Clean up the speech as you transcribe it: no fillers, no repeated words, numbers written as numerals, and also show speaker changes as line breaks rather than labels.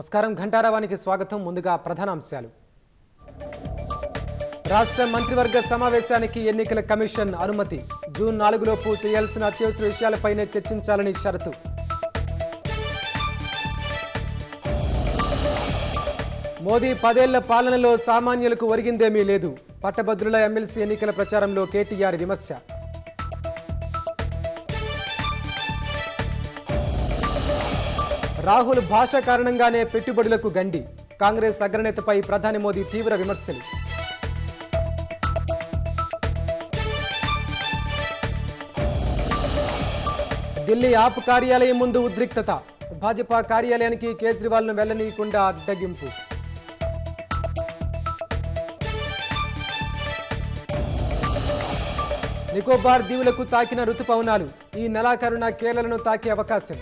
నమస్కారం ఘంటారావానికి స్వాగతం. ముందుగా ప్రధానాంశాలు. రాష్ట్ర మంత్రివర్గ సమావేశానికి ఎన్నికల కమిషన్ అనుమతి. జూన్ 4 లోపు చేయాల్సిన అత్యవసర విషయాలపైనే చర్చించాలని షరతు. మోదీ 10 ఏళ్ల పాలనలో సామాన్యులకు ఒరిగిందేమీ లేదు. పట్టభద్రుల ఎమ్మెల్సీ ఎన్నికల ప్రచారంలో కేటీఆర్ విమర్శ. రాహుల్ భాష కారణంగానే పెట్టుబడులకు గండి. కాంగ్రెస్ అగ్రనేతపై ప్రధాని మోదీ తీవ్ర విమర్శలు. ఢిల్లీ ఆప్ కార్యాలయం ముందు ఉద్రిక్తత. భాజపా కార్యాలయానికి కేజ్రీవాల్ను వెళ్లనీయకుండా అడ్డగింపు. నికోబార్ దీవులకు తాకిన రుతుపవనాలు. ఈ నెలాఖరున కేరళను తాకే అవకాశం.